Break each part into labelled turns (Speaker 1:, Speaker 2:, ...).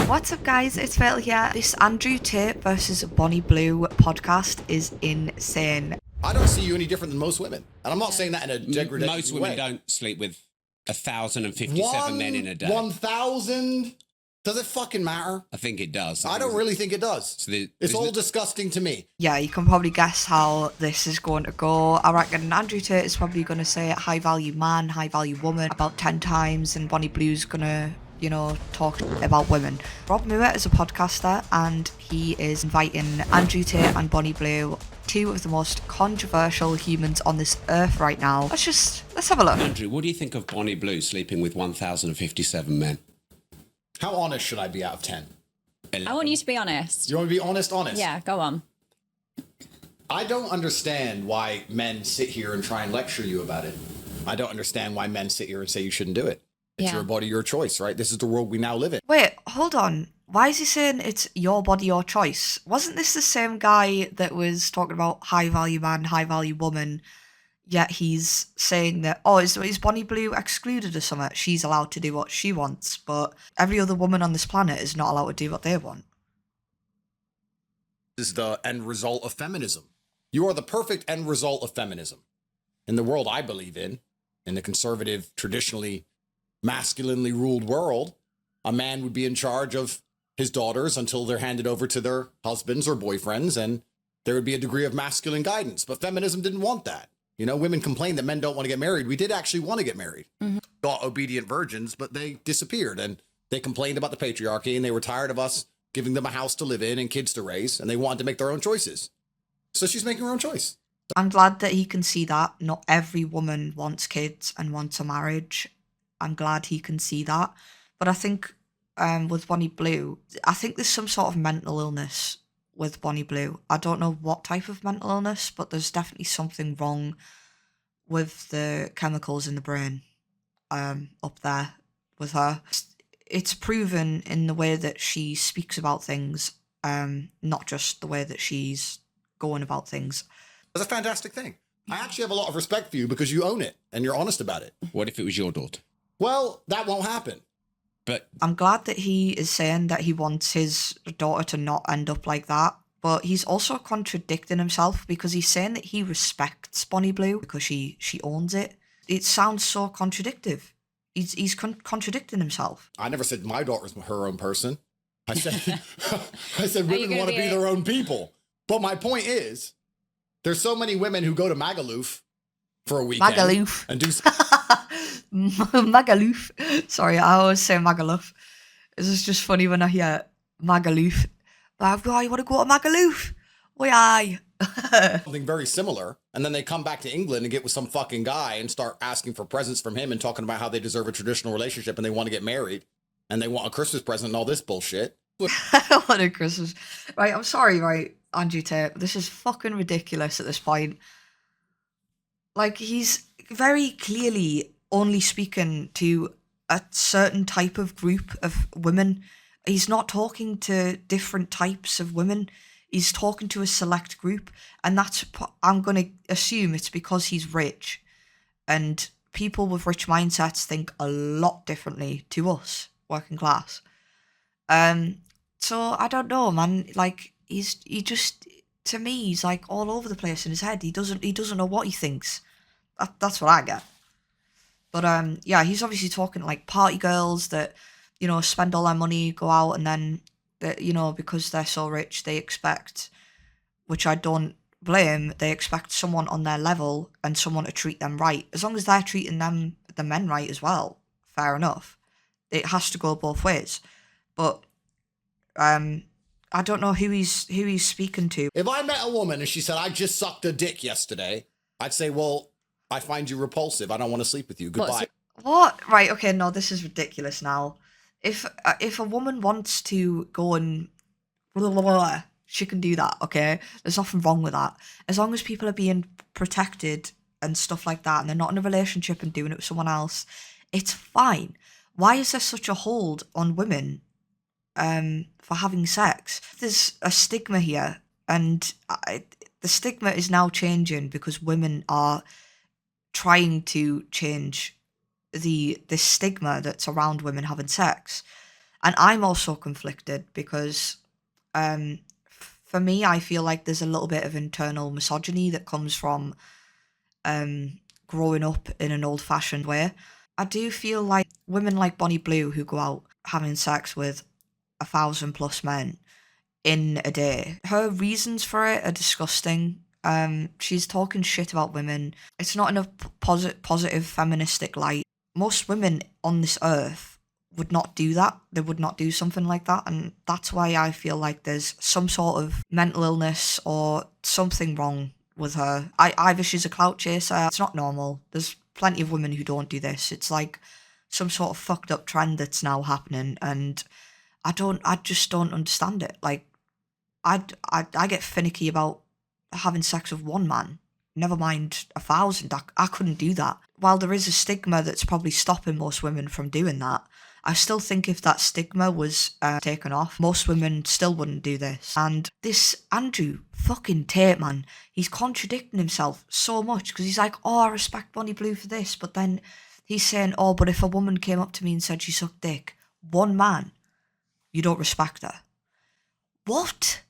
Speaker 1: What's up, guys? It's Fatall here. This Andrew Tate versus Bonnie Blue podcast is insane.
Speaker 2: I don't see you any different than most women. And I'm not saying that in a degrading way.
Speaker 3: Most women don't sleep with 1,057 men in a day.
Speaker 2: 1,000? Does it fucking matter?
Speaker 3: I think it does.
Speaker 2: I don't really think it does.
Speaker 3: So
Speaker 2: it's all disgusting to me.
Speaker 1: Yeah, you can probably guess how this is going to go. I reckon Andrew Tate is probably going to say high value man, high value woman about 10 times, and Bonnie Blue's going to, talk about women. Rob Muir is a podcaster, and he is inviting Andrew Tate and Bonnie Blue, two of the most controversial humans on this earth right now. Let's have a look.
Speaker 3: Andrew, what do you think of Bonnie Blue sleeping with 1,057 men?
Speaker 2: How honest should I be out of 10?
Speaker 4: 11. I want you to be honest.
Speaker 2: You want to be honest?
Speaker 4: Yeah, go on.
Speaker 2: I don't understand why men sit here and try and lecture you about it. I don't understand why men sit here and say you shouldn't do it. It's your body, your choice, right? This is the world we now live in.
Speaker 1: Wait, hold on. Why is he saying it's your body, your choice? Wasn't this the same guy that was talking about high value man, high value woman? Yet he's saying that, is Bonnie Blue excluded or something? She's allowed to do what she wants, but every other woman on this planet is not allowed to do what they want.
Speaker 2: This is the end result of feminism. You are the perfect end result of feminism. In the world I believe in the conservative, traditionally masculinely ruled world, a man would be in charge of his daughters until they're handed over to their husbands or boyfriends, and there would be a degree of masculine guidance. But feminism didn't want that. Women complain that men don't want to get married. We did actually want to get married. Mm-hmm. Got obedient virgins, but they disappeared, and they complained about the patriarchy, and they were tired of us giving them a house to live in and kids to raise, and they wanted to make their own choices. So she's making her own choice.
Speaker 1: I'm glad that he can see that. Not every woman wants kids and wants a marriage. I'm glad he can see that. But I think with Bonnie Blue, I think there's some sort of mental illness with Bonnie Blue. I don't know what type of mental illness, but there's definitely something wrong with the chemicals in the brain up there with her. It's proven in the way that she speaks about things, not just the way that she's going about things.
Speaker 2: That's a fantastic thing. I actually have a lot of respect for you because you own it and you're honest about it.
Speaker 3: What if it was your daughter?
Speaker 2: Well, that won't happen.
Speaker 3: But
Speaker 1: I'm glad that he is saying that he wants his daughter to not end up like that. But he's also contradicting himself because he's saying that he respects Bonnie Blue because she owns it. It sounds so contradictive. He's contradicting himself.
Speaker 2: I never said my daughter's her own person. I said women want to be their own people. But my point is, there's so many women who go to Magaluf for a weekend.
Speaker 1: Magaluf.
Speaker 2: And do
Speaker 1: Magaluf. Sorry, I always say Magaluf. It's just funny when I hear Magaluf. I want to go to Magaluf. Why?
Speaker 2: Something very similar. And then they come back to England and get with some fucking guy and start asking for presents from him and talking about how they deserve a traditional relationship and they want to get married and they want a Christmas present and all this bullshit.
Speaker 1: What a Christmas. Right, I'm sorry, right, Andrew Tate. This is fucking ridiculous at this point. Like, he's very clearly only speaking to a certain type of group of women. He's not talking to different types of women. He's talking to a select group. And I'm going to assume it's because he's rich. And people with rich mindsets think a lot differently to us, working class. So I don't know, man. Like, to me, he's like all over the place in his head. He doesn't know what he thinks. That's what I get. But yeah, he's obviously talking like party girls that, spend all their money, go out, and then, because they're so rich, they expect, which I don't blame, they expect someone on their level and someone to treat them right. As long as they're treating the men right as well, fair enough. It has to go both ways. But I don't know who he's speaking to.
Speaker 2: If I met a woman and she said, I just sucked a dick yesterday, I'd say, well, I find you repulsive. I don't want to sleep with you. Goodbye.
Speaker 1: What? Right, okay, no, this is ridiculous now. If a woman wants to go and blah, blah, blah, she can do that, okay? There's nothing wrong with that. As long as people are being protected and stuff like that and they're not in a relationship and doing it with someone else, it's fine. Why is there such a hold on women for having sex? There's a stigma here, and the stigma is now changing because women are trying to change the stigma that's around women having sex. And I'm also conflicted because for me, I feel like there's a little bit of internal misogyny that comes from growing up in an old-fashioned way. I do feel like women like Bonnie Blue who go out having sex with 1,000+ men in a day, her reasons for it are disgusting. She's talking shit about women. It's not in a positive feministic light. Most women on this earth would not do that. They would not do something like that. And that's why I feel like there's some sort of mental illness or something wrong with her. Either she's a clout chaser. It's not normal. There's plenty of women who don't do this. It's like some sort of fucked up trend that's now happening. And I just don't understand it. Like, I get finicky about having sex with one man, never mind 1,000. I couldn't do that. While there is a stigma that's probably stopping most women from doing that, I still think if that stigma was taken off, most women still wouldn't do this. And this Andrew fucking Tate, man, he's contradicting himself so much because he's like, oh, I respect Bonnie Blue for this, but then he's saying, oh, but if a woman came up to me and said she sucked dick, one man, you don't respect her. What?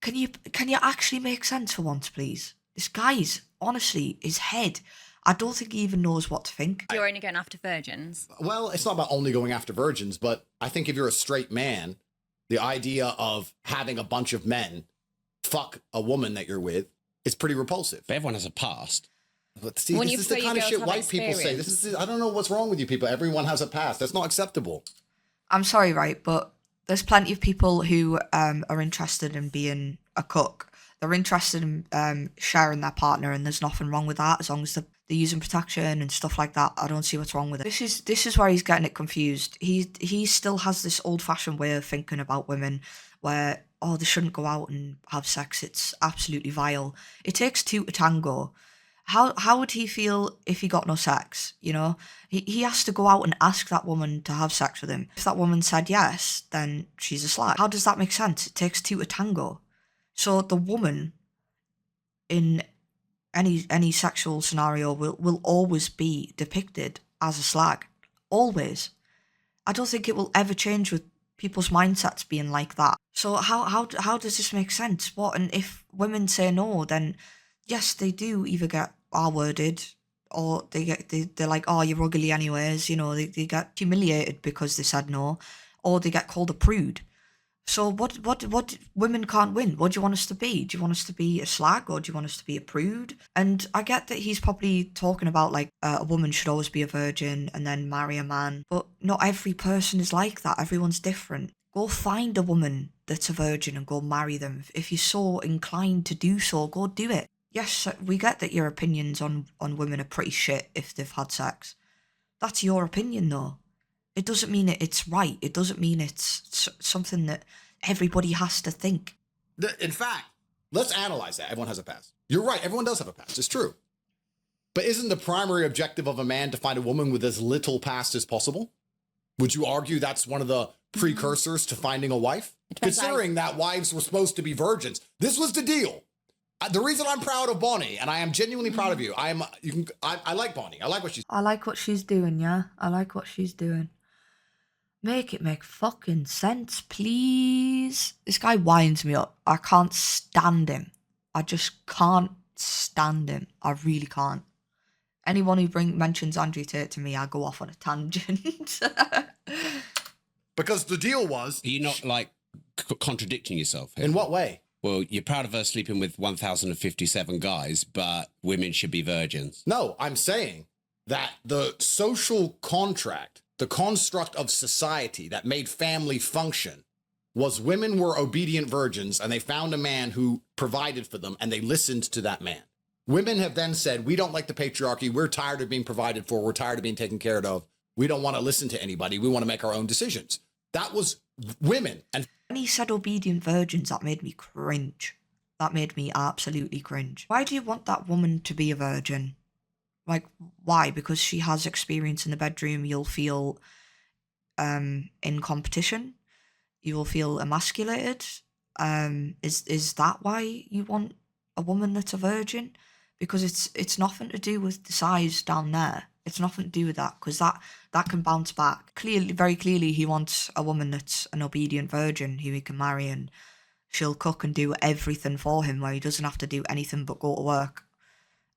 Speaker 1: Can you actually make sense for once, please? This guy's, honestly, his head, I don't think he even knows what to think.
Speaker 4: You're only going after virgins.
Speaker 2: Well, it's not about only going after virgins, but I think if you're a straight man, the idea of having a bunch of men fuck a woman that you're with is pretty repulsive.
Speaker 3: But everyone has a past.
Speaker 2: But see, this is the kind of shit white people say. I don't know what's wrong with you people. Everyone has a past. That's not acceptable.
Speaker 1: I'm sorry, right, but there's plenty of people who are interested in being a cook. They're interested in sharing their partner, and there's nothing wrong with that as long as they're using protection and stuff like that. I don't see what's wrong with it. This is where he's getting it confused. He still has this old-fashioned way of thinking about women where, oh, they shouldn't go out and have sex. It's absolutely vile. It takes two to tango. How would he feel if he got no sex, you know? He has to go out and ask that woman to have sex with him. If that woman said yes, then she's a slag. How does that make sense? It takes two to tango. So the woman in any sexual scenario will always be depicted as a slag. Always. I don't think it will ever change with people's mindsets being like that. So how does this make sense? What? And if women say no, then yes, they do either get R-worded or they're like, oh, you're ugly anyways, you know, they get humiliated because they said no, or they get called a prude. So what women can't win? What do you want us to be? Do you want us to be a slag, or do you want us to be a prude? And I get that he's probably talking about like a woman should always be a virgin and then marry a man, but not every person is like that. Everyone's different. Go find a woman that's a virgin and go marry them. If you're so inclined to do so, go do it. Yes, we get that your opinions on women are pretty shit if they've had sex. That's your opinion, though. It doesn't mean it's right. It doesn't mean it's something that everybody has to think.
Speaker 2: In fact, let's analyze that. Everyone has a past. You're right. Everyone does have a past. It's true. But isn't the primary objective of a man to find a woman with as little past as possible? Would you argue that's one of the precursors to finding a wife? Considering that wives were supposed to be virgins. This was the deal. The reason I'm proud of Bonnie, and I am genuinely proud of you, I like Bonnie. I like what she's
Speaker 1: I like what she's doing, yeah? I like what she's doing. Make it make fucking sense, please. This guy winds me up. I can't stand him. I just can't stand him. I really can't. Anyone who mentions Andrew Tate to me, I go off on a tangent.
Speaker 2: Because the deal was...
Speaker 3: Are you not, like, contradicting yourself?
Speaker 2: In what way?
Speaker 3: Well, you're proud of her sleeping with 1,057 guys, but women should be virgins.
Speaker 2: No, I'm saying that the social contract, the construct of society that made family function, was women were obedient virgins and they found a man who provided for them and they listened to that man. Women have then said, we don't like the patriarchy. We're tired of being provided for. We're tired of being taken care of. We don't want to listen to anybody. We want to make our own decisions. That was women. And
Speaker 1: when he said obedient virgins, that made me cringe. That made me absolutely cringe. Why do you want that woman to be a virgin? Like, why? Because she has experience in the bedroom, you'll feel in competition? You will feel emasculated? Is that why you want a woman that's a virgin? Because it's nothing to do with the size down there. It's nothing to do with that, because that can bounce back. Clearly, very clearly, he wants a woman that's an obedient virgin who he can marry, and she'll cook and do everything for him, where he doesn't have to do anything but go to work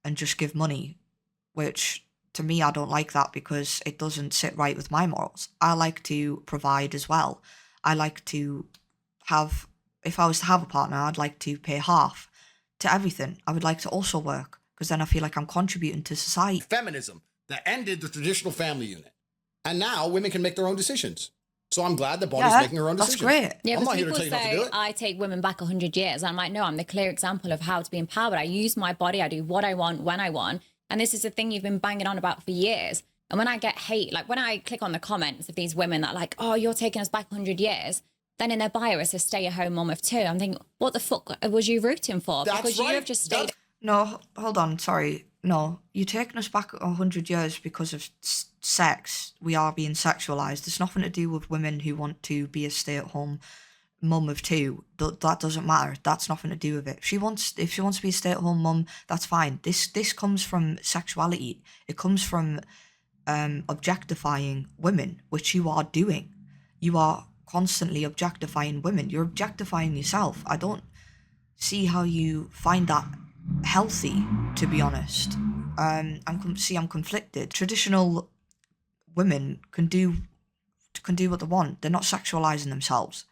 Speaker 1: and just give money, which to me, I don't like that, because it doesn't sit right with my morals. I like to provide as well. I like to have, if I was to have a partner, I'd like to pay half to everything. I would like to also work, because then I feel like I'm contributing to society.
Speaker 2: Feminism that ended the traditional family unit. And now women can make their own decisions. So I'm glad that Bonnie's making her own decisions.
Speaker 1: That's great.
Speaker 4: Yeah,
Speaker 2: I'm
Speaker 4: because
Speaker 2: not here to
Speaker 4: people
Speaker 2: tell you not to do
Speaker 4: say
Speaker 2: it.
Speaker 4: I take women back 100 years. I'm like, no, I'm the clear example of how to be empowered. I use my body. I do what I want, when I want. And this is a thing you've been banging on about for years. And when I get hate, like when I click on the comments of these women that are like, oh, you're taking us back 100 years, then in their bio it's a stay-at-home mom of 2. I'm thinking, what the fuck was you rooting for?
Speaker 2: That's
Speaker 4: because
Speaker 2: right.
Speaker 4: you have just stayed.
Speaker 1: No, hold on, sorry. No, you're taking us back 100 years because of sex. We are being sexualized. It's nothing to do with women who want to be a stay-at-home mum of 2. That doesn't matter. That's nothing to do with it. If she wants to be a stay-at-home mum, that's fine. This comes from sexuality. It comes from objectifying women, which you are doing. You are constantly objectifying women. You're objectifying yourself. I don't see how you find that healthy, to be honest. I'm conflicted. Traditional women can do what they want. They're not sexualizing themselves.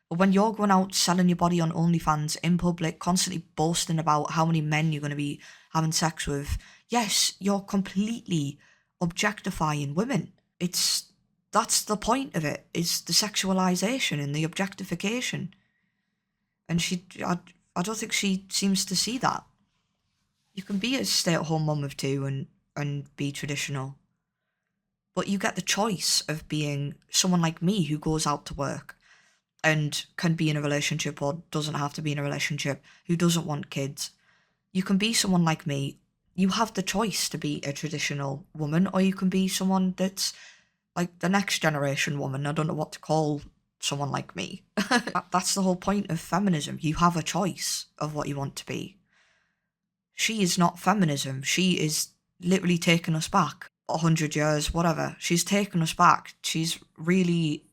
Speaker 1: But when you're going out selling your body on OnlyFans in public, constantly boasting about how many men you're going to be having sex with, yes, you're completely objectifying women. That's the point of it. It's the sexualization and the objectification. And I don't think she seems to see that. You can be a stay-at-home mum of 2 and be traditional. But you get the choice of being someone like me who goes out to work and can be in a relationship or doesn't have to be in a relationship, who doesn't want kids. You can be someone like me. You have the choice to be a traditional woman, or you can be someone that's like the next generation woman. I don't know what to call someone like me. That's the whole point of feminism. You have a choice of what you want to be. She is not feminism. She is literally taking us back 100 years, whatever. She's taking us back. She's really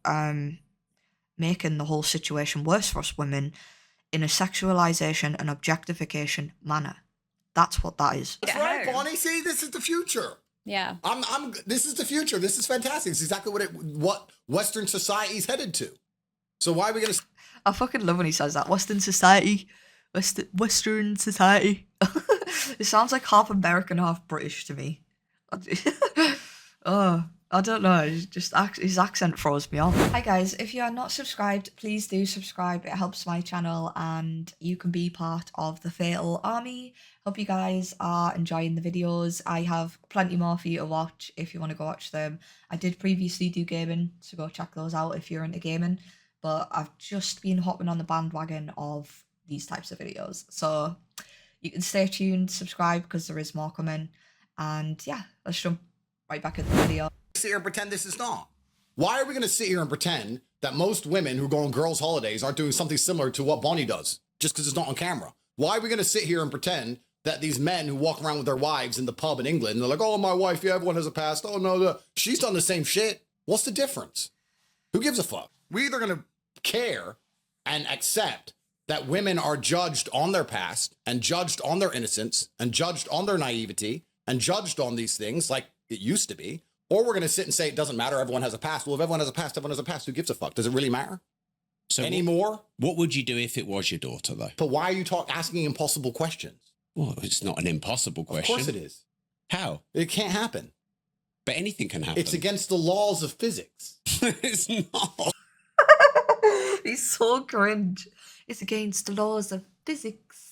Speaker 1: making the whole situation worse for us women in a sexualization and objectification manner. That's what that is.
Speaker 2: That's right, Bonnie. See, this is the future.
Speaker 4: Yeah.
Speaker 2: This is the future. This is fantastic. It's exactly what Western society's headed to. So why are we going to...
Speaker 1: I fucking love when he says that. Western society. Western society. It sounds like half American, half British to me. Oh, I don't know. It's just his accent throws me off. Hi guys, if you are not subscribed, please do subscribe. It helps my channel and you can be part of the Fatall army. Hope you guys are enjoying the videos. I have plenty more for you to watch if you want to go watch them. I did previously do gaming, so go check those out if you're into gaming. But I've just been hopping on the bandwagon of these types of videos. So you can stay tuned, subscribe, because there is more coming. And yeah, let's jump right back into the video.
Speaker 2: Sit here and pretend this is not. Why are we going to sit here and pretend that most women who go on girls' holidays aren't doing something similar to what Bonnie does, just because it's not on camera? Why are we going to sit here and pretend that these men who walk around with their wives in the pub in England, and they're like, oh, my wife, yeah, everyone has a past. Oh, no, she's done the same shit. What's the difference? Who gives a fuck? We're either going to care and accept that women are judged on their past and judged on their innocence and judged on their naivety and judged on these things like it used to be, or we're going to sit and say it doesn't matter, everyone has a past. Well, if everyone has a past, everyone has a past. Who gives a fuck? Does it really matter?
Speaker 3: So
Speaker 2: anymore?
Speaker 3: What would you do if it was your daughter, though?
Speaker 2: But why are you asking impossible questions?
Speaker 3: Well, it's not an impossible question.
Speaker 2: Of course it is.
Speaker 3: How?
Speaker 2: It can't happen.
Speaker 3: But anything can happen.
Speaker 2: It's against the laws of physics.
Speaker 3: It's not.
Speaker 1: He's so cringe. It's against the laws of physics.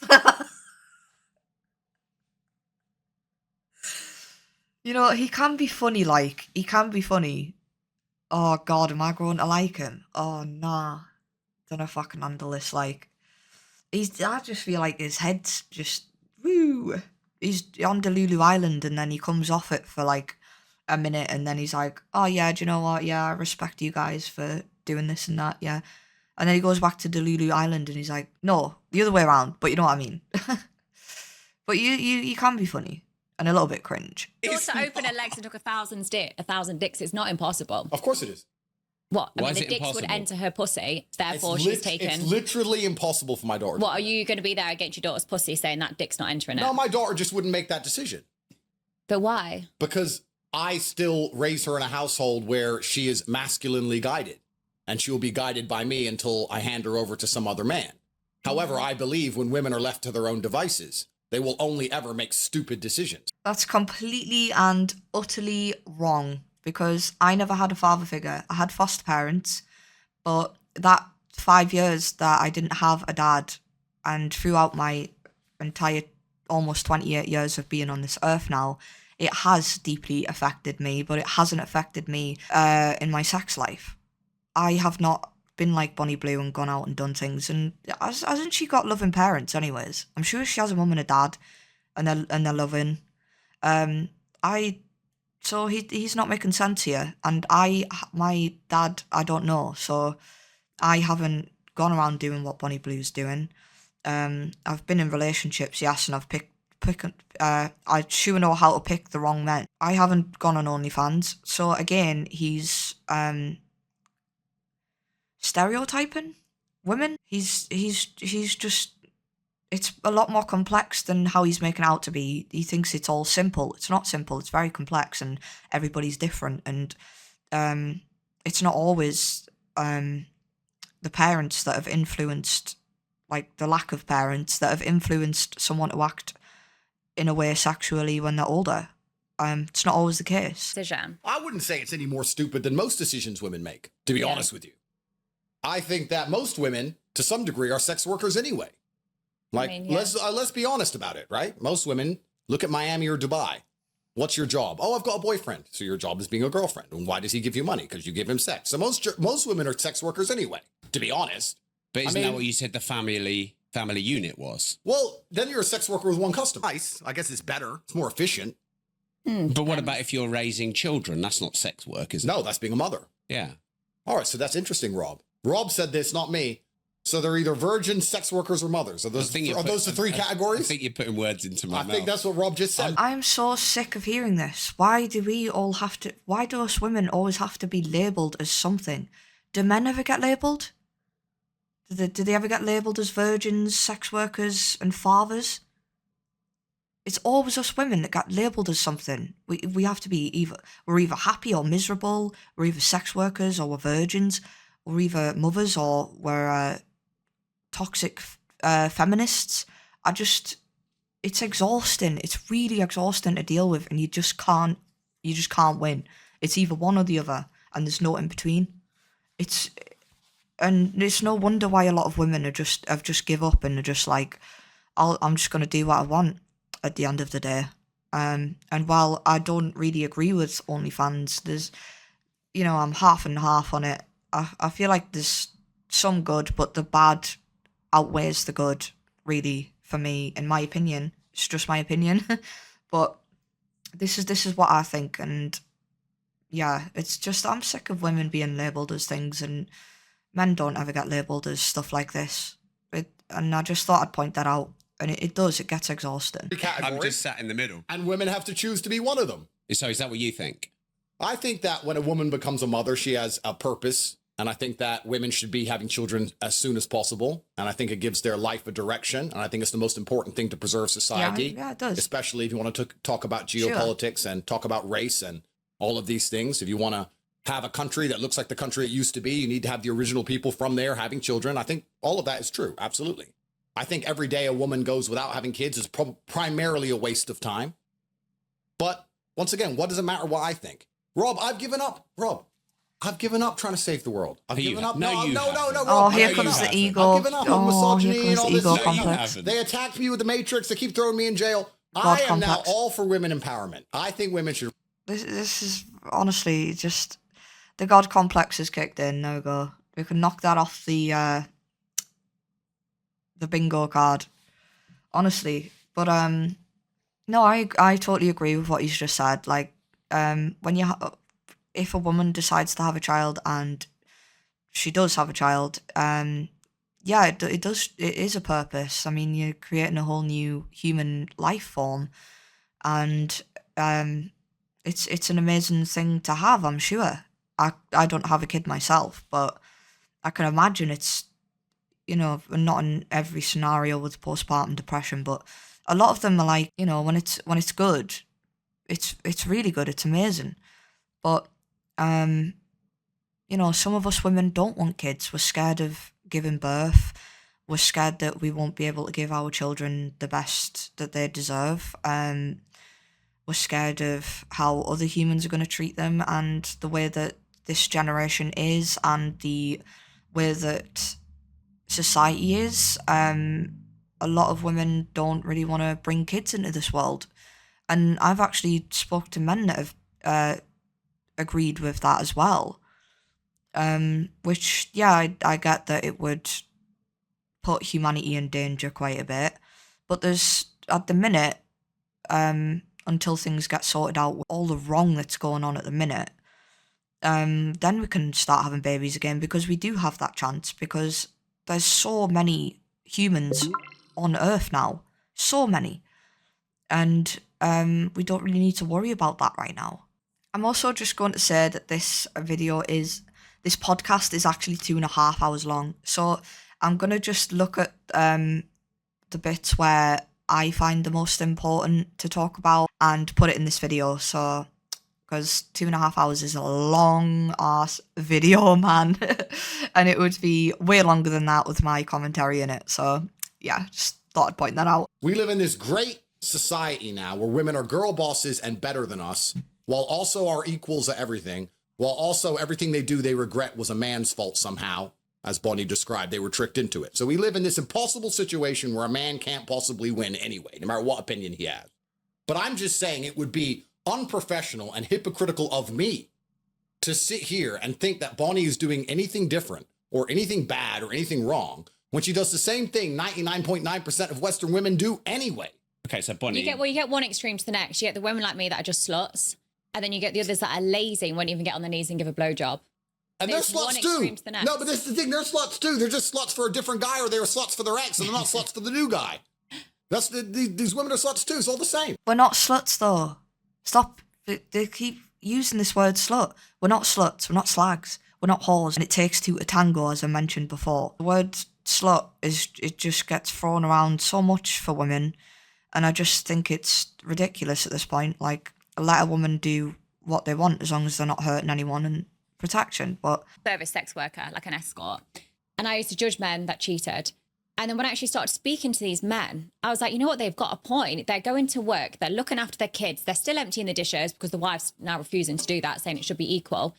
Speaker 1: You know, he can be funny, like, he can be funny. Oh, God, am I going to like him? Oh, nah. Don't know if I can handle this, like. I just feel like his head's just, woo. He's on Delulu Island, and then he comes off it for, like, a minute, and then he's like, oh, yeah, do you know what? Yeah, I respect you guys for doing this and that, yeah. And then he goes back to Delulu Island, and he's like, no, the other way around, but you know what I mean. But you can be funny. and a little bit cringe.
Speaker 4: If to open her legs and took 1,000 dicks, it's not impossible.
Speaker 2: Of course it is.
Speaker 4: What? I
Speaker 3: Why
Speaker 4: mean,
Speaker 3: is
Speaker 4: the
Speaker 3: it
Speaker 4: dicks would
Speaker 3: impossible?
Speaker 4: enter her pussy, therefore she's taken.
Speaker 2: It's literally impossible for my daughter.
Speaker 4: What, are you going to be there against your daughter's pussy saying that dick's not entering it?
Speaker 2: No, my daughter just wouldn't make that decision.
Speaker 4: But why?
Speaker 2: Because I still raise her in a household where she is masculinely guided, and she will be guided by me until I hand her over to some other man. However, I believe when women are left to their own devices, they will only ever make stupid decisions.
Speaker 1: That's completely and utterly wrong, because I never had a father figure. I had foster parents, but that 5 years that I didn't have a dad, and throughout my entire almost 28 years of being on this earth now, it has deeply affected me, but it hasn't affected me in my sex life. I have not been like Bonnie Blue and gone out and done things, and hasn't she got loving parents anyways? I'm sure she has a mum and a dad, and they're loving. So he's not making sense here, and my dad, I don't know, so I haven't gone around doing what Bonnie Blue's doing. I've been in relationships, yes, and I've I sure know how to pick the wrong men. I haven't gone on OnlyFans, so again, he's stereotyping women. He's just, it's a lot more complex than how he's making it out to be. He thinks it's all simple. It's not simple. It's very complex, and everybody's different. And it's not always the parents that have influenced, like the lack of parents that have influenced someone to act in a way sexually when they're older. It's not always the case.
Speaker 4: Decision.
Speaker 2: I wouldn't say it's any more stupid than most decisions women make, to be honest with you. I think that most women, to some degree, are sex workers anyway. Like, let's be honest about it, right? Most women look at Miami or Dubai. What's your job? Oh, I've got a boyfriend. So your job is being a girlfriend. And why does he give you money? Because you give him sex. So most women are sex workers anyway, to be honest.
Speaker 3: But isn't that what you said the family unit was?
Speaker 2: Well, then you're a sex worker with one customer. Nice. I guess it's better. It's more efficient.
Speaker 3: But what about if you're raising children? That's not sex work, is it?
Speaker 2: No, that's being a mother.
Speaker 3: Yeah.
Speaker 2: All right, so that's interesting, Rob. Rob said this, not me. So they're either virgins, sex workers, or mothers. Are those the three categories?
Speaker 3: I think you're putting words into my mouth.
Speaker 2: I think that's what Rob just said.
Speaker 1: I'm so sick of hearing this. Why do us women always have to be labelled as something? Do men ever get labelled? Do they ever get labelled as virgins, sex workers, and fathers? It's always us women that get labelled as something. We have to be we're either happy or miserable, we're either sex workers or we're virgins, we're either mothers or we're toxic feminists. It's exhausting. It's really exhausting to deal with, and you just can't win. It's either one or the other, and there's no in between. It's no wonder why a lot of women have just give up and are just like, I'm just gonna do what I want at the end of the day. And while I don't really agree with OnlyFans, there's, I'm half and half on it. I feel like there's some good, but the bad outweighs the good, really, for me, in my opinion. It's just my opinion. But this is what I think, and yeah, it's just, I'm sick of women being labelled as things, and men don't ever get labelled as stuff like this. And I just thought I'd point that out. And it gets exhausting.
Speaker 3: I'm just sat in the middle.
Speaker 2: And women have to choose to be one of them.
Speaker 3: So is that what you think?
Speaker 2: I think that when a woman becomes a mother, she has a purpose. And I think that women should be having children as soon as possible. And I think it gives their life a direction. And I think it's the most important thing to preserve society.
Speaker 1: Yeah, it does.
Speaker 2: Especially if you want to talk about geopolitics and talk about race and all of these things. If you want to have a country that looks like the country it used to be, you need to have the original people from there having children. I think all of that is true. Absolutely. I think every day a woman goes without having kids is primarily a waste of time. But once again, what does it matter what I think? Rob, I've given up. I've given up trying to save the world. I've given up. No.
Speaker 1: Oh, here comes the ego.
Speaker 2: I've given up on misogyny
Speaker 1: here
Speaker 2: and
Speaker 1: comes
Speaker 2: all
Speaker 1: the ego
Speaker 2: this.
Speaker 1: complex.
Speaker 2: They attacked me with the Matrix. They keep throwing me in jail.
Speaker 1: God
Speaker 2: I am now
Speaker 1: complex.
Speaker 2: all for women empowerment. I think women should.
Speaker 1: This is honestly just, the God complex has kicked in. There we go. We can knock that off the bingo card, honestly. But no, I totally agree with what he's just said. Like, when if a woman decides to have a child, and she does have a child, yeah, it is a purpose. I mean, you're creating a whole new human life form, and it's an amazing thing to have, I'm sure. I don't have a kid myself, but I can imagine it's, not in every scenario with postpartum depression, but a lot of them are like, when it's good, it's really good, it's amazing. But some of us women don't want kids. We're scared of giving birth. We're scared that we won't be able to give our children the best that they deserve. We're scared of how other humans are going to treat them, and the way that this generation is, and the way that society is. A lot of women don't really want to bring kids into this world. And I've actually spoke to men that have agreed with that as well. Which, yeah, I get that it would put humanity in danger quite a bit. But there's, at the minute, until things get sorted out with all the wrong that's going on at the minute, then we can start having babies again, because we do have that chance, because there's so many humans on Earth now. So many. And we don't really need to worry about that right now. I'm also just going to say that this podcast is actually 2.5 hours long. So I'm going to just look at the bits where I find the most important to talk about and put it in this video. So, because 2.5 hours is a long ass video, man. And it would be way longer than that with my commentary in it. So yeah, just thought I'd point that out.
Speaker 2: We live in this great society now where women are girl bosses and better than us, while also are equals at everything, while also everything they do they regret was a man's fault somehow. As Bonnie described, they were tricked into it. So we live in this impossible situation where a man can't possibly win anyway, no matter what opinion he has. But I'm just saying it would be unprofessional and hypocritical of me to sit here and think that Bonnie is doing anything different or anything bad or anything wrong when she does the same thing 99.9% of Western women do anyway.
Speaker 3: Okay, so Bonnie...
Speaker 4: You get one extreme to the next. You get the women like me that are just sluts, and then you get the others that are lazy and won't even get on their knees and give a blowjob.
Speaker 2: And they're sluts too. No, but this is the thing. They're sluts too. They're just sluts for a different guy, or they were sluts for their ex, and they're not sluts for the new guy. These women are sluts too. It's all the same.
Speaker 1: We're not sluts though. Stop. They keep using this word slut. We're not sluts. We're not slags. We're not whores. And it takes two to tango, as I mentioned before. The word slut it just gets thrown around so much for women, and I just think it's ridiculous at this point. Like, let a woman do what they want as long as they're not hurting anyone and protection. But
Speaker 4: service sex worker, like an escort, and I used to judge men that cheated. And then when I actually started speaking to these men, I was like, you know what, they've got a point. They're going to work, they're looking after their kids, they're still emptying the dishes because the wife's now refusing to do that, saying it should be equal.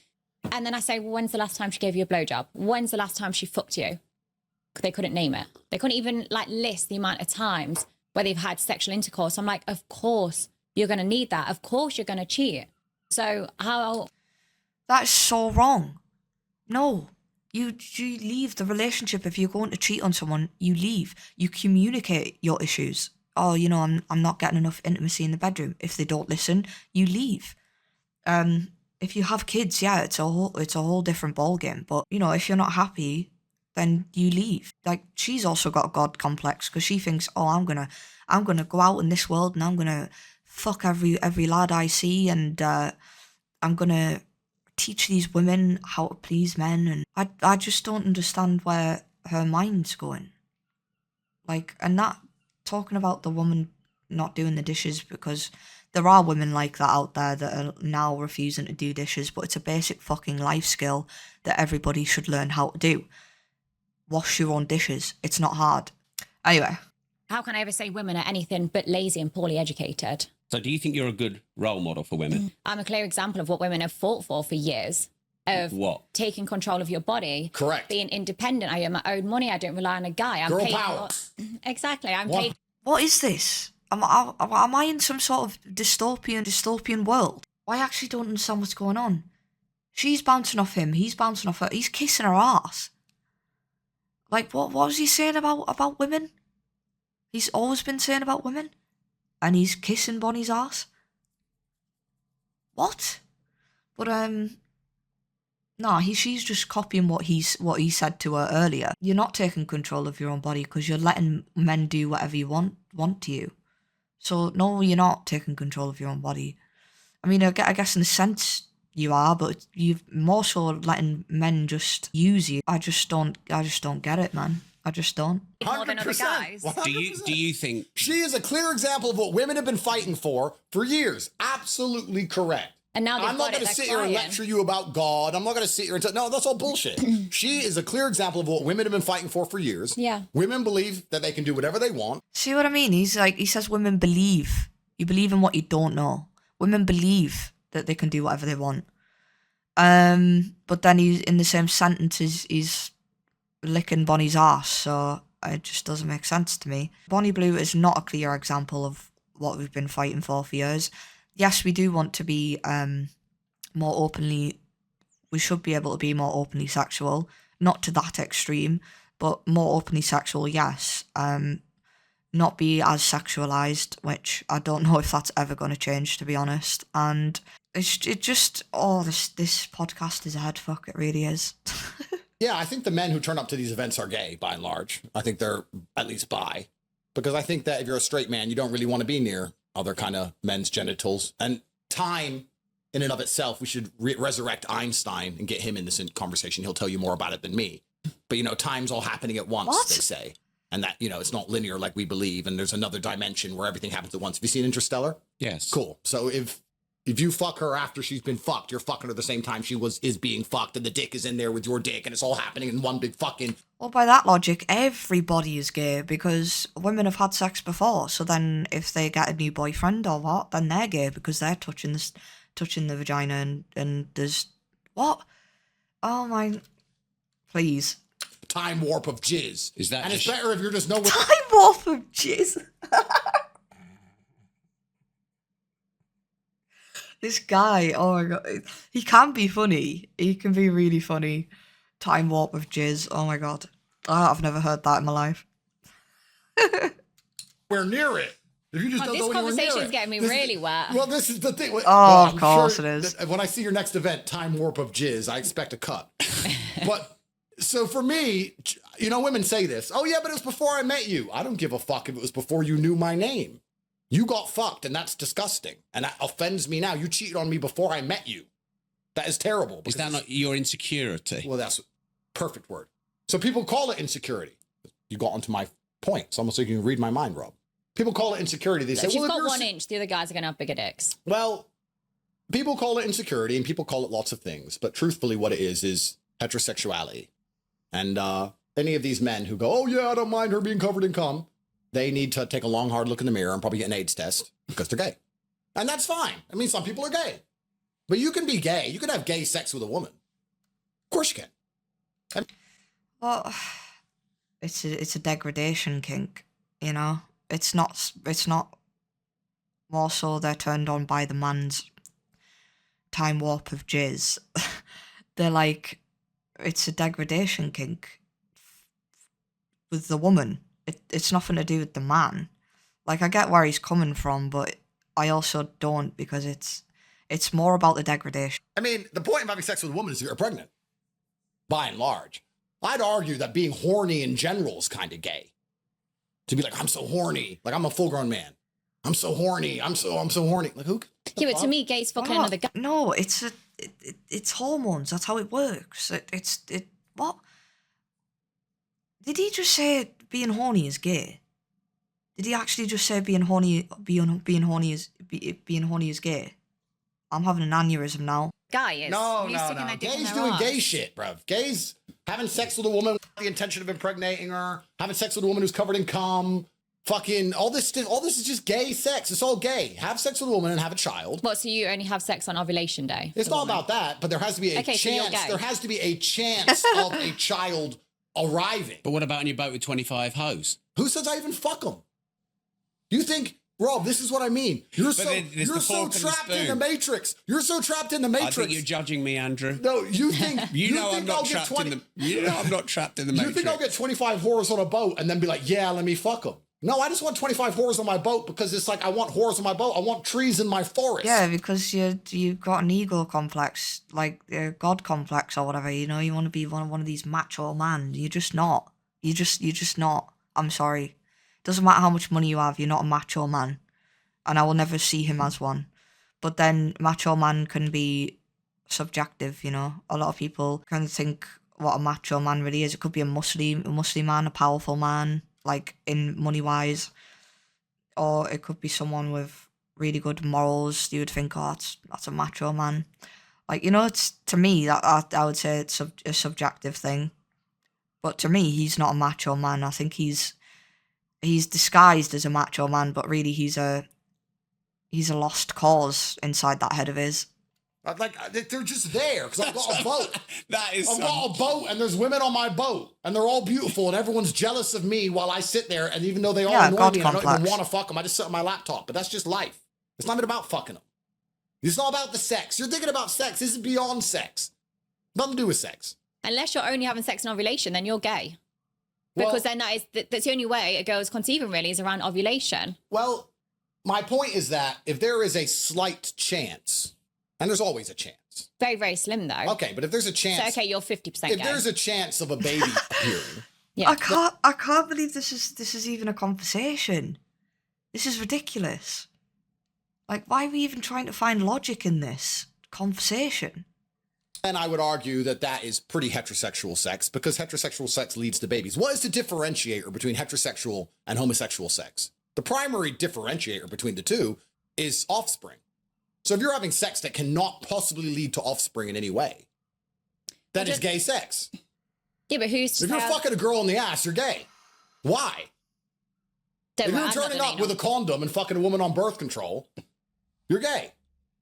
Speaker 4: And then I say, well, when's the last time she gave you a blowjob? When's the last time she fucked you? They couldn't name it. They couldn't even list the amount of times where they've had sexual intercourse. I'm like, of course you're going to need that. Of course you're going to cheat. So how...
Speaker 1: That is so wrong. No. You leave the relationship. If you're going to cheat on someone, you leave. You communicate your issues. Oh, I'm not getting enough intimacy in the bedroom. If they don't listen, you leave. If you have kids, yeah, it's a whole different ballgame. But, if you're not happy, then you leave. Like, she's also got a God complex because she thinks, oh, I'm gonna go out in this world and I'm gonna fuck every lad I see, and I'm gonna teach these women how to please men. And I just don't understand where her mind's going. Like, and that, talking about the woman not doing the dishes, because there are women like that out there that are now refusing to do dishes, but it's a basic fucking life skill that everybody should learn how to do. Wash your own dishes. It's not hard. Anyway.
Speaker 4: How can I ever say women are anything but lazy and poorly educated?
Speaker 3: So do you think you're a good role model for women?
Speaker 4: I'm a clear example of what women have fought for years. Of
Speaker 3: what?
Speaker 4: Taking control of your body.
Speaker 2: Correct.
Speaker 4: Being independent. I earn my own money. I don't rely on a guy. I'm
Speaker 2: Girl
Speaker 4: paid
Speaker 2: power.
Speaker 4: Exactly. I'm paid.
Speaker 1: What is this? Am I in some sort of dystopian world? I actually don't understand what's going on. She's bouncing off him. He's bouncing off her. He's kissing her ass. Like, what was he saying about women? He's always been saying about women? And he's kissing Bonnie's ass? What? But, no, she's just copying what he said to her earlier. You're not taking control of your own body because you're letting men do whatever you want to you. So no, you're not taking control of your own body. I mean, I guess in a sense you are, but you're more so letting men just use you. I just don't get it, man. I just don't.
Speaker 4: More than other
Speaker 2: 100%.
Speaker 4: guys.
Speaker 2: 100%.
Speaker 3: Do you think
Speaker 2: She is a clear example of what women have been fighting for years. Absolutely correct.
Speaker 4: And now they've
Speaker 2: I'm not
Speaker 4: got it,
Speaker 2: going to
Speaker 4: they're
Speaker 2: sit here and
Speaker 4: crying.
Speaker 2: lecture you about God. I'm not going to sit here and tell, no, that's all bullshit. She is a clear example of what women have been fighting for years.
Speaker 4: Yeah.
Speaker 2: Women believe that they can do whatever they want.
Speaker 1: See what I mean? He says women believe. You believe in what you don't know. Women believe that they can do whatever they want. But then he's in the same sentence he's licking Bonnie's ass, so it just doesn't make sense to me. Bonnie Blue is not a clear example of what we've been fighting for years. Yes, we do want to be more openly. We should be able to be more openly sexual, not to that extreme, but more openly sexual. Yes. Not be as sexualized, which I don't know if that's ever going to change, to be honest. And this podcast is a head fuck. It really is.
Speaker 2: Yeah, I think the men who turn up to these events are gay, by and large. I think they're at least bi. Because I think that if you're a straight man, you don't really want to be near other kind of men's genitals. And time, in and of itself, we should resurrect Einstein and get him in this conversation. He'll tell you more about it than me. But, time's all happening at once,
Speaker 1: What?
Speaker 2: they say. And that, it's not linear like we believe. And there's another dimension where everything happens at once. Have you seen Interstellar?
Speaker 3: yes?
Speaker 2: Cool. So if you fuck her after she's been fucked, you're fucking her the same time she is being fucked, and the dick is in there with your dick, and it's all happening in one big fucking.
Speaker 1: Well, by that logic, everybody is gay because women have had sex before. So then, if they get a new boyfriend or what, then they're gay because they're touching the vagina and there's what? Oh my! Please.
Speaker 2: Time warp of jizz.
Speaker 3: Is that
Speaker 2: and it's
Speaker 3: just-
Speaker 2: better if you're just nowhere.
Speaker 1: Time warp of jizz. This guy, oh my god, he can be funny. He can be really funny. Time warp of jizz. Oh my god, I've never heard that in my life.
Speaker 2: We're near it. If you just
Speaker 4: Oh,
Speaker 2: don't
Speaker 4: this
Speaker 2: go anywhere near
Speaker 4: conversation's
Speaker 2: it.
Speaker 4: getting me
Speaker 2: This-
Speaker 4: really wet.
Speaker 2: Well, this is the thing.
Speaker 1: Oh,
Speaker 2: Well,
Speaker 1: of course it is.
Speaker 2: When I see your next event, time warp of jizz, I expect a cut. But so for me, women say this. Oh yeah, but it was before I met you. I don't give a fuck if it was before you knew my name. You got fucked, and that's disgusting, and that offends me now. You cheated on me before I met you. That is terrible.
Speaker 3: Is that not your insecurity?
Speaker 2: Well, that's perfect word. So people call it insecurity. You got onto my point. It's almost like you can read my mind, Rob. People call it insecurity. They say,
Speaker 4: If you've
Speaker 2: well,
Speaker 4: got
Speaker 2: if you're
Speaker 4: 1 inch, the other guys are going to have bigger dicks.
Speaker 2: well, people call it insecurity and people call it lots of things. But truthfully, what it is heterosexuality. And any of these men who go, oh, yeah, I don't mind her being covered in cum, they need to take a long, hard look in the mirror and probably get an AIDS test because they're gay. And that's fine. I mean, some people are gay. But you can be gay. You can have gay sex with a woman. Of course you can.
Speaker 1: Well, it's a degradation kink, It's not more so they're turned on by the man's time warp of jizz. They're like, it's a degradation kink with the woman. It's nothing to do with the man. Like, I get where he's coming from, but I also don't, because it's more about the degradation.
Speaker 2: I mean, the point of having sex with a woman is you're pregnant, by and large. I'd argue that being horny in general is kind of gay. To be like, I'm so horny. Like, I'm a full-grown man. I'm so horny. I'm so horny. Like, who?
Speaker 4: Yeah, but to me, gay's fucking another guy.
Speaker 1: No, it's hormones. That's how it works. What? Did he just say being horny is gay? Did he actually just say being horny is gay? I'm having an aneurysm now.
Speaker 4: Guy is.
Speaker 2: No.
Speaker 4: Sticking their dick in
Speaker 2: Gays
Speaker 4: their
Speaker 2: doing
Speaker 4: arse.
Speaker 2: gay shit, bruv. Gays having sex with a woman with the intention of impregnating her, having sex with a woman who's covered in cum, fucking all this is just gay sex. It's all gay. Have sex with a woman and have a child.
Speaker 4: What, so you only have sex on ovulation day?
Speaker 2: It's not about that, but there has to be a
Speaker 4: Okay, so you're
Speaker 2: chance.
Speaker 4: gay.
Speaker 2: There has to be a chance of a child arriving.
Speaker 3: But what about on your boat with 25 hoes?
Speaker 2: Who says I even fuck them? You think, Rob, this is what I mean. You're so
Speaker 3: there's the fork and the
Speaker 2: trapped in the
Speaker 3: spoon.
Speaker 2: matrix. You're so trapped in the
Speaker 3: I
Speaker 2: matrix.
Speaker 3: think you're judging me, Andrew.
Speaker 2: No, you think
Speaker 3: You know
Speaker 2: think
Speaker 3: I'm not
Speaker 2: I'll get
Speaker 3: trapped
Speaker 2: 20
Speaker 3: in the. You know I'm not trapped in the
Speaker 2: You
Speaker 3: matrix.
Speaker 2: think I'll get 25 whores on a boat and then be like, yeah, let me fuck them? No, I just want 25 whores on my boat because it's like I want whores on my boat. I want trees in my forest.
Speaker 1: Yeah, because you've got an ego complex, like a god complex or whatever. You want to be one of these macho man. You're just not. You're just not. I'm sorry. Doesn't matter how much money you have. You're not a macho man. and I will never see him as one. But then macho man can be subjective, you know. A lot of people can think what a macho man really is. It could be a muscly man, a powerful man, like in money wise, or it could be someone with really good morals. You would think, oh, that's a macho man. Like, you know, it's, to me, that I would say it's a subjective thing. But to me, he's not a macho man. I think he's disguised as a macho man, but really he's a lost cause inside that head of his.
Speaker 2: Like, they're just there because I've got a boat.
Speaker 3: I've
Speaker 2: got a boat and there's women on my boat and they're all beautiful and everyone's jealous of me while I sit there, and even though they all annoy me and I don't even want to fuck them, I just sit on my laptop. But that's just life. It's not even about fucking them. It's not about the sex. You're thinking about sex. This is beyond sex. Nothing to do with sex.
Speaker 4: Unless you're only having sex in ovulation, then you're gay. Because then that's the only way a girl's conceiving really is around ovulation.
Speaker 2: Well, my point is that if there is a slight chance, and there's always a chance.
Speaker 4: Very, very slim though.
Speaker 2: Okay, but if there's a chance.
Speaker 4: So, okay, you're 50% gay.
Speaker 2: If there's a chance of a baby appearing.
Speaker 4: Yeah.
Speaker 1: I can't believe this is even a conversation. This is ridiculous. Like, why are we even trying to find logic in this conversation?
Speaker 2: And I would argue that that is pretty heterosexual sex, because heterosexual sex leads to babies. What is the differentiator between heterosexual and homosexual sex? The primary differentiator between the two is offspring. So if you're having sex that cannot possibly lead to offspring in any way, that is gay sex.
Speaker 4: Yeah, but who's to
Speaker 2: If you're fucking a girl in the ass, you're gay. Why? If you're turning up with a condom and fucking a woman on birth control, you're gay.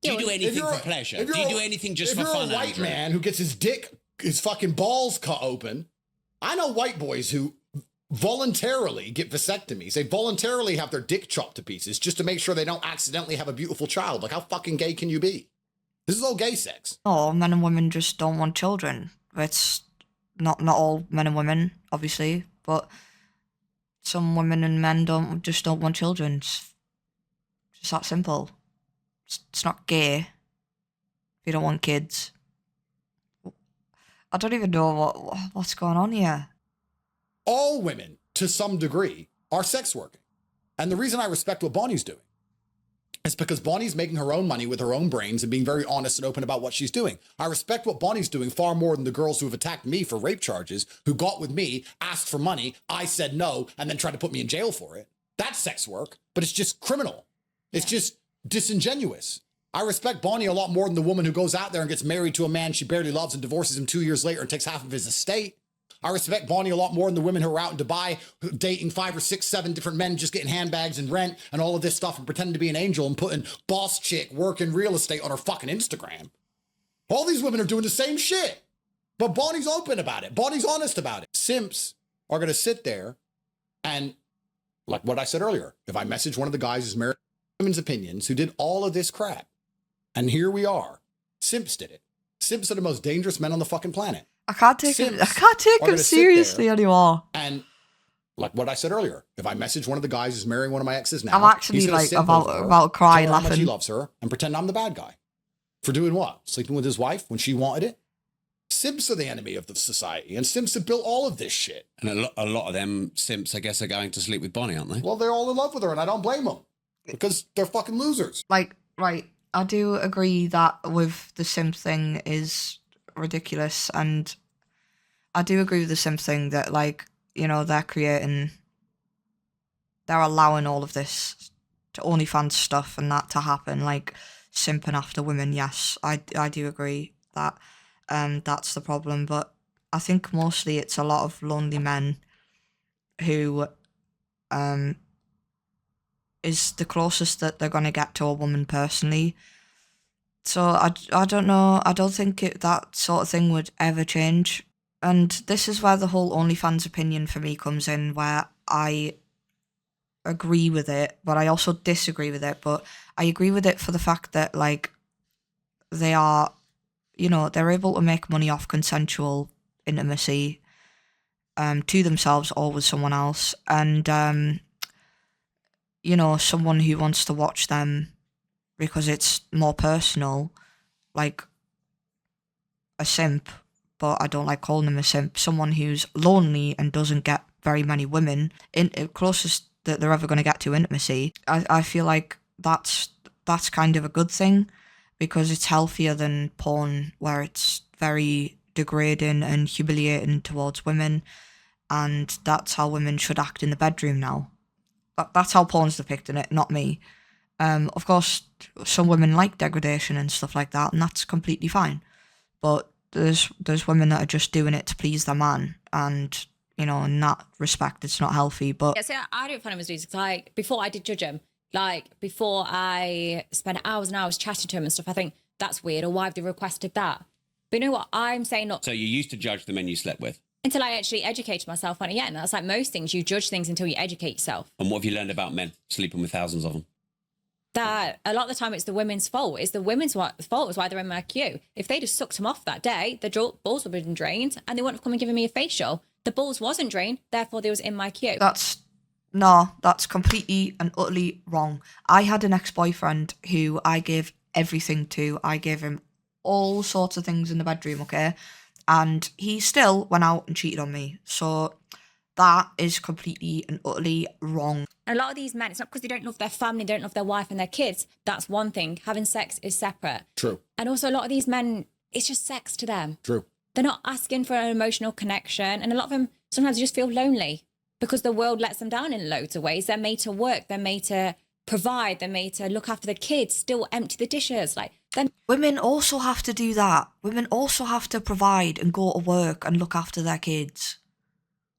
Speaker 3: Do you do anything for pleasure? Do you do anything just for fun?
Speaker 2: If you're a white man who gets his fucking balls cut open, I know white boys who voluntarily get vasectomies. They voluntarily have their dick chopped to pieces just to make sure they don't accidentally have a beautiful child. Like, how fucking gay can you be? This is all gay sex.
Speaker 1: Oh, men and women just don't want children. It's not all men and women, obviously, but some women and men don't want children. It's just that simple. It's not gay if you don't want kids. I don't even know what's going on here.
Speaker 2: All women, to some degree, are sex working. And the reason I respect what Bonnie's doing is because Bonnie's making her own money with her own brains and being very honest and open about what she's doing. I respect what Bonnie's doing far more than the girls who have attacked me for rape charges, who got with me, asked for money, I said no, and then tried to put me in jail for it. That's sex work, but it's just criminal. It's just disingenuous. I respect Bonnie a lot more than the woman who goes out there and gets married to a man she barely loves and divorces him 2 years later and takes half of his estate. I respect Bonnie a lot more than the women who are out in Dubai dating 5 or 6, 7 different men, just getting handbags and rent and all of this stuff and pretending to be an angel and putting boss chick working real estate on her fucking Instagram. All these women are doing the same shit. But Bonnie's open about it. Bonnie's honest about it. Simps are going to sit there and, like what I said earlier, if I message one of the guys who's married women's opinions who did all of this crap, and here we are, simps did it. Simps are the most dangerous men on the fucking planet.
Speaker 1: I can't take him seriously anymore.
Speaker 2: And like what I said earlier, if I message one of the guys who's marrying one of my exes now,
Speaker 1: I'm actually like about crying,
Speaker 2: laughing. How much he
Speaker 1: laughing.
Speaker 2: loves her and pretend I'm the bad guy. For doing what? Sleeping with his wife when she wanted it? Simps are the enemy of the society, and simps have built all of this shit.
Speaker 3: And a lot of them simps, I guess, are going to sleep with Bonnie, aren't they?
Speaker 2: Well, they're all in love with her, and I don't blame them. Because they're fucking losers.
Speaker 1: Like, right, I do agree that with the simp thing is ridiculous, and I do agree with the simp thing that, like, you know, they're allowing all of this to OnlyFans stuff and that to happen, like simping after women. Yes, I do agree that that's the problem, but I think mostly it's a lot of lonely men who is the closest that they're going to get to a woman personally. So I don't know. I don't think that sort of thing would ever change. And this is where the whole OnlyFans opinion for me comes in, where I agree with it, but I also disagree with it. But I agree with it for the fact that, like, they are, you know, they're able to make money off consensual intimacy to themselves or with someone else. And, you know, someone who wants to watch them because it's more personal, like a simp, but I don't like calling them a simp, someone who's lonely and doesn't get very many women, closest that they're ever going to get to intimacy, I feel like that's kind of a good thing, because it's healthier than porn, where it's very degrading and humiliating towards women, and that's how women should act in the bedroom now. That's how porn's depicting it, not me. Of course, some women like degradation and stuff like that, and that's completely fine. But there's women that are just doing it to please their man, and in that respect, it's not healthy. But
Speaker 4: Yeah, so I don't find him as music. Like, before I did judge him, like, before I spent hours and hours chatting to him and stuff, I think that's weird, or why have they requested that? But you know what? I'm saying not
Speaker 3: So you used to judge the men you slept with.
Speaker 4: until I actually educated myself on it. Yeah, and that's like most things. You judge things until you educate yourself.
Speaker 3: And what have you learned about men sleeping with thousands of them?
Speaker 4: That a lot of the time it's the women's fault. It's the women's fault is why they're in my queue. If they just sucked him off that day, the balls would have been drained and they wouldn't have come and given me a facial. The balls wasn't drained, therefore they was in my queue.
Speaker 1: that's completely and utterly wrong. I had an ex-boyfriend who I gave everything to. I gave him all sorts of things in the bedroom, okay? And he still went out and cheated on me. So that is completely and utterly wrong.
Speaker 4: And a lot of these men, it's not because they don't love their family, they don't love their wife and their kids. That's one thing. Having sex is separate.
Speaker 2: True.
Speaker 4: And also a lot of these men, it's just sex to them.
Speaker 2: True.
Speaker 4: They're not asking for an emotional connection. And a lot of them sometimes just feel lonely because the world lets them down in loads of ways. They're made to work. They're made to provide. They're made to look after the kids, still empty the dishes. Like, then
Speaker 1: Women also have to do that. Women also have to provide and go to work and look after their kids.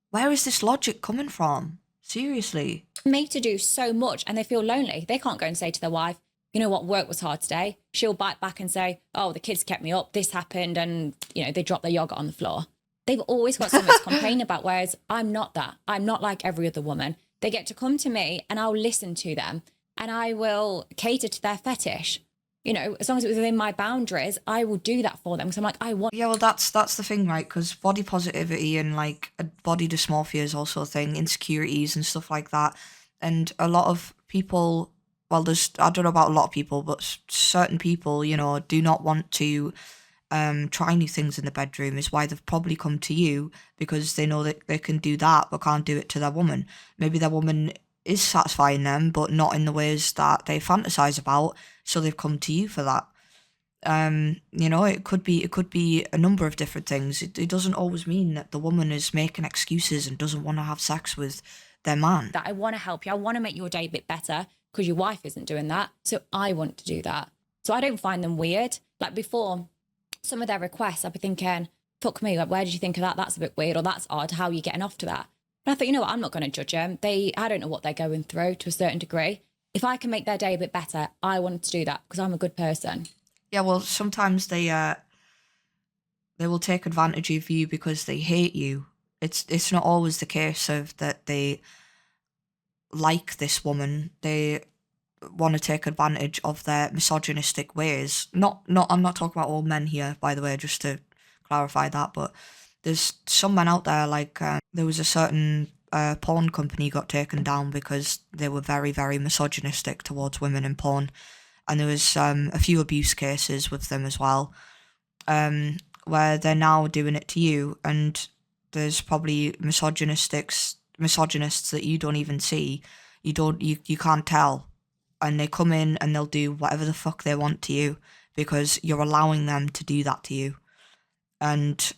Speaker 1: Where is this logic coming from? Seriously.
Speaker 4: made to do so much and they feel lonely. They can't go and say to their wife, you know what, work was hard today. She'll bite back and say, oh, the kids kept me up, this happened, and, they dropped their yogurt on the floor. They've always got something to complain about, whereas I'm not that. I'm not like every other woman. They get to come to me and I'll listen to them and I will cater to their fetish. As long as it's within my boundaries, I will do that for them because I'm like, I want.
Speaker 1: Yeah, well, that's the thing, right? Because body positivity and body dysmorphia is also a thing, insecurities and stuff like that. And a lot of people, well, I don't know about a lot of people, but certain people, do not want to try new things in the bedroom. Is why they've probably come to you, because they know that they can do that but can't do it to their woman. Maybe their woman is satisfying them, but not in the ways that they fantasize about. So they've come to you for that. It could be a number of different things. It doesn't always mean that the woman is making excuses and doesn't want to have sex with their man.
Speaker 4: That I want to help you. I want to make your day a bit better because your wife isn't doing that. So I want to do that. So I don't find them weird. Like before, some of their requests, I'd be thinking, fuck me, like, where did you think of that? That's a bit weird, or that's odd. How are you getting off to that? And I thought, you know what, I'm not going to judge them. I don't know what they're going through to a certain degree. If I can make their day a bit better, I want to do that because I'm a good person.
Speaker 1: Yeah, well, sometimes they will take advantage of you because they hate you. It's not always the case of that they like this woman. They want to take advantage of their misogynistic ways. Not I'm not talking about all men here, by the way, just to clarify that, but there's some men out there, there was a certain porn company got taken down because they were very, very misogynistic towards women in porn. And there was a few abuse cases with them as well, where they're now doing it to you. And there's probably misogynists that you don't even see. You can't tell. And they come in and they'll do whatever the fuck they want to you because you're allowing them to do that to you. And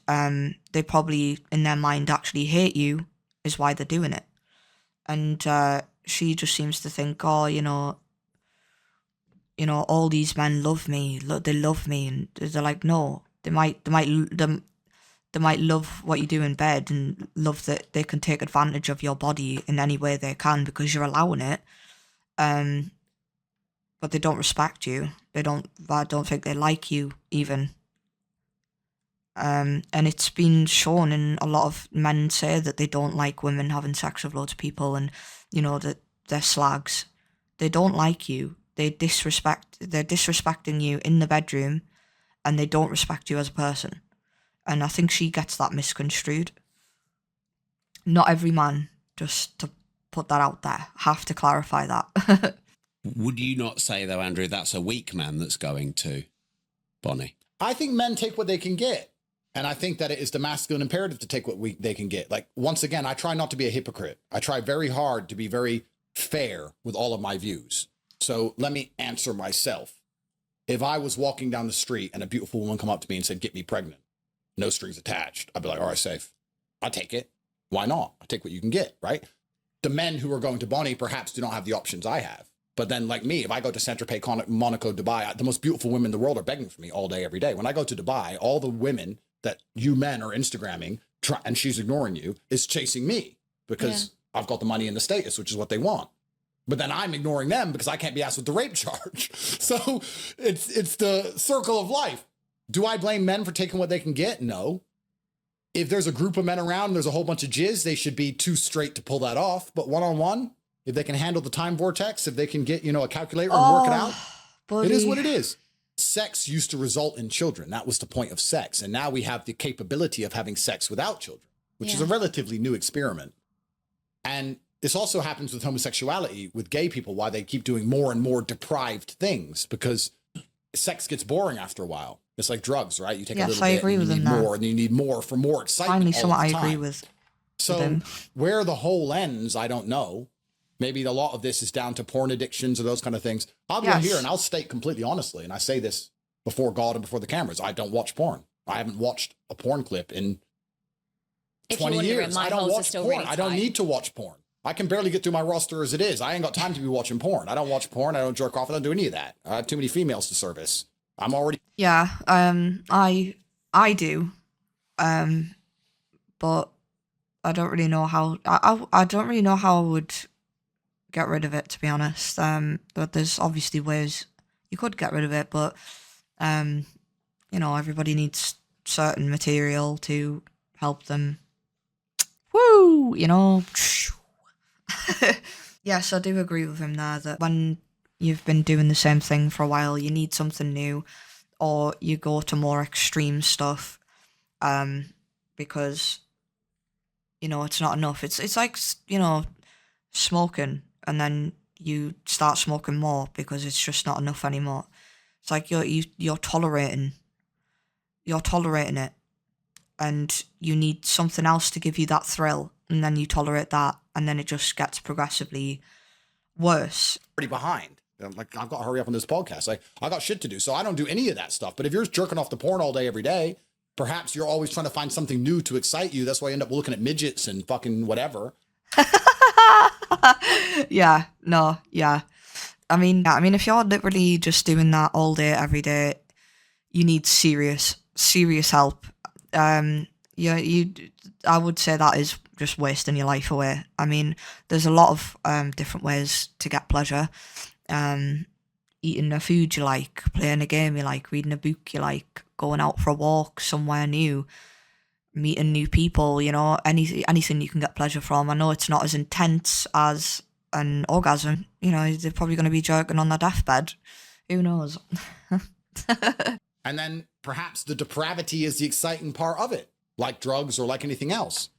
Speaker 1: they probably, in their mind, actually hate you, is why they're doing it. And she just seems to think, oh, all these men love me. They love me, and they're like, no, they might love what you do in bed and love that they can take advantage of your body in any way they can because you're allowing it. But they don't respect you. I don't think they like you even. And it's been shown, and a lot of men say that they don't like women having sex with loads of people, and that they're slags. They don't like you. They're disrespecting you in the bedroom, and they don't respect you as a person. And I think she gets that misconstrued. Not every man, just to put that out there, have to clarify that.
Speaker 3: Would you not say, though, Andrew, that's a weak man that's going to Bonnie?
Speaker 2: I think men take what they can get. And I think that it is the masculine imperative to take what they can get. Like, once again, I try not to be a hypocrite. I try very hard to be very fair with all of my views. So let me answer myself. If I was walking down the street and a beautiful woman come up to me and said, get me pregnant, no strings attached, I'd be like, all right, safe. I'll take it. Why not? I'll take what you can get, right? The men who are going to Bonnie perhaps do not have the options I have. But then like me, if I go to Saint-Tropez, Monaco, Dubai, the most beautiful women in the world are begging for me all day, every day. When I go to Dubai, all the women that you men are Instagramming and she's ignoring you is chasing me because I've got the money and the status, which is what they want. But then I'm ignoring them because I can't be asked with the rape charge. So it's the circle of life. Do I blame men for taking what they can get? No. If there's a group of men around and there's a whole bunch of jizz, they should be too straight to pull that off. But one-on-one, if they can handle the time vortex, if they can get, a calculator and work it out, buddy. It is what it is. Sex used to result in children. That was the point of sex. And now we have the capability of having sex without children, which is a relatively new experiment. And this also happens with homosexuality, with gay people, why they keep doing more and more deprived things, because sex gets boring after a while. It's like drugs, right? You take a little bit and you need more, and you need more for more excitement.
Speaker 1: Finally, someone I agree with.
Speaker 2: So where the whole ends, I don't know. Maybe a lot of this is down to porn addictions or those kind of things. I'll be on here and I'll state completely honestly, and I say this before God and before the cameras, I don't watch porn. I haven't watched a porn clip in 20 years. I don't watch porn. I don't need to watch porn. I can barely get through my roster as it is. I ain't got time to be watching porn. I don't watch porn. I don't jerk off. I don't do any of that. I have too many females to service. I'm already...
Speaker 1: Yeah, I do. But I don't really know how... I don't really know how I would get rid of it, to be honest. But there's obviously ways you could get rid of it, but, everybody needs certain material to help them. Woo! Yes, I do agree with him there that when you've been doing the same thing for a while, you need something new, or you go to more extreme stuff, because, it's not enough. It's like, smoking, and then you start smoking more because it's just not enough anymore. It's like you're tolerating it, and you need something else to give you that thrill, and then you tolerate that, and then it just gets progressively worse.
Speaker 2: Pretty behind. Like, I've got to hurry up on this podcast. I got shit to do, so I don't do any of that stuff. But if you're jerking off the porn all day, every day, perhaps you're always trying to find something new to excite you. That's why you end up looking at midgets and fucking whatever.
Speaker 1: Yeah. I mean, if you're literally just doing that all day, every day, you need serious help. I would say that is just wasting your life away. I mean, there's a lot of different ways to get pleasure. Eating a food you like, playing a game you like, reading a book you like, going out for a walk somewhere new, meeting new people, anything you can get pleasure from. I know it's not as intense as an orgasm. They're probably going to be jerking on their deathbed. Who knows?
Speaker 2: And then perhaps the depravity is the exciting part of it, like drugs or like anything else.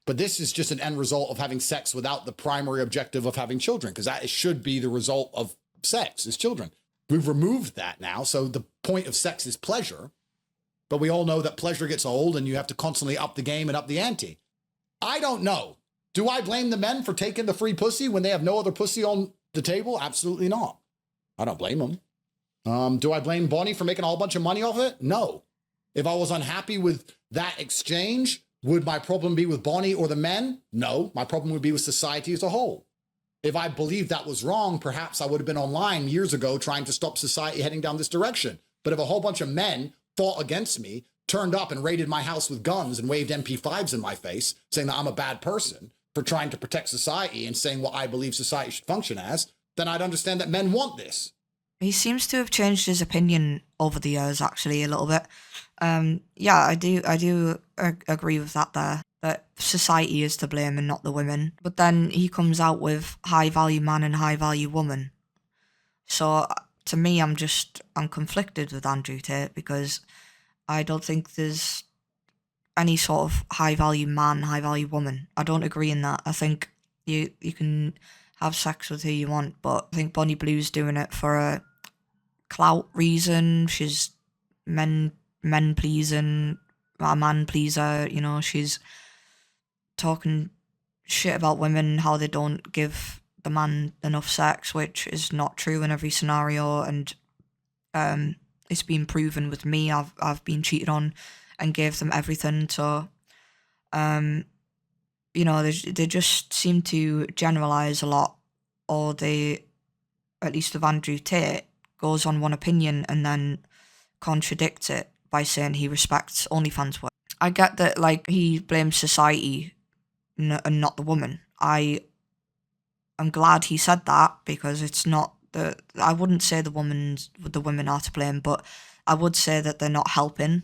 Speaker 2: But this is just an end result of having sex without the primary objective of having children, because that should be the result of sex, is children. We've removed that now, so the point of sex is pleasure. But we all know that pleasure gets old and you have to constantly up the game and up the ante. I don't know. Do I blame the men for taking the free pussy when they have no other pussy on the table? Absolutely not. I don't blame them. Do I blame Bonnie for making a whole bunch of money off it? No. If I was unhappy with that exchange, would my problem be with Bonnie or the men? No, my problem would be with society as a whole. If I believed that was wrong, perhaps I would have been online years ago trying to stop society heading down this direction. But if a whole bunch of men fought against me, turned up and raided my house with guns and waved MP5s in my face, saying that I'm a bad person for trying to protect society and saying what I believe society should function as, then I'd understand that men want this.
Speaker 1: He seems to have changed his opinion over the years, actually, a little bit. Yeah, I do agree with that there, that society is to blame and not the women. But then he comes out with high-value man and high-value woman. So to me, I'm conflicted with Andrew Tate, because I don't think there's any sort of high-value man, high-value woman. I don't agree in that. I think you can have sex with who you want, but I think Bonnie Blue's doing it for a clout reason. She's men pleasing, a man pleaser. She's talking shit about women, how they don't give the man enough sex, which is not true in every scenario, and it's been proven with me. I've been cheated on and gave them everything. So you know, they just seem to generalize a lot, or they, at least with Andrew Tate, goes on one opinion and then contradicts it by saying he respects OnlyFans work. I get that, like, he blames society and not the woman. I'm glad he said that, because it's not I wouldn't say the women are to blame, but I would say that they're not helping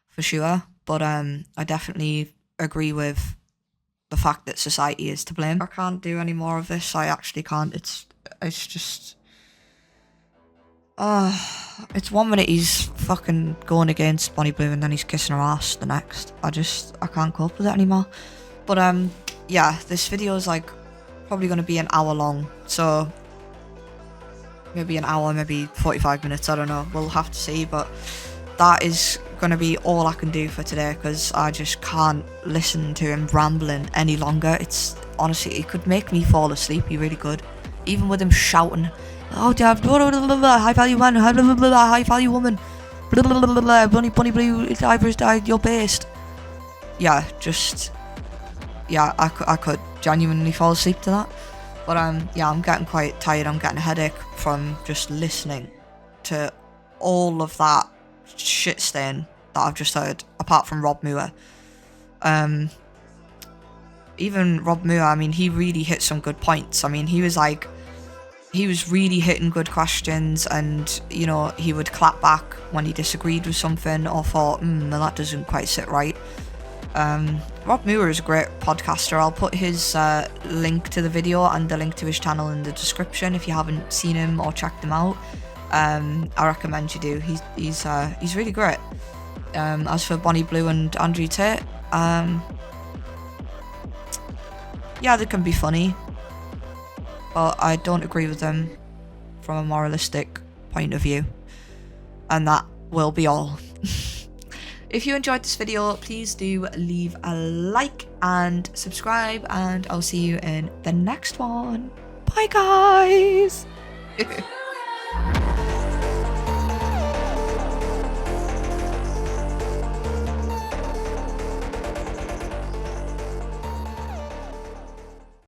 Speaker 1: for sure. But I definitely agree with the fact that society is to blame. I can't do any more of this. I actually can't. It's just it's 1 minute he's fucking going against Bonnie Blue and then he's kissing her ass the next. I can't cope with it anymore. But yeah, this video is like probably going to be an hour long, so maybe an hour, maybe 45 minutes, I don't know, we'll have to see. But that is going to be all I can do for today, because I just can't listen to him rambling any longer. It's honestly, it could make me fall asleep. He really could, even with him shouting, oh damn, high value man, high value woman, bunny blue, divers died, you're based. Yeah, just, yeah, I could genuinely fall asleep to that. But yeah, I'm getting quite tired. I'm getting a headache from just listening to all of that shit stain that I've just heard, apart from Rob Moore. Even Rob Moore, I mean, he really hit some good points. I mean, he was really hitting good questions, and, you know, he would clap back when he disagreed with something or thought, that doesn't quite sit right. Rob Moore is a great podcaster. I'll put his link to the video and the link to his channel in the description if you haven't seen him or checked him out. I recommend you do. He's really great. As for Bonnie Blue and Andrew Tate, yeah, they can be funny, but I don't agree with them from a moralistic point of view, and that will be all. If you enjoyed this video, please do leave a like and subscribe, and I'll see you in the next one. Bye, guys.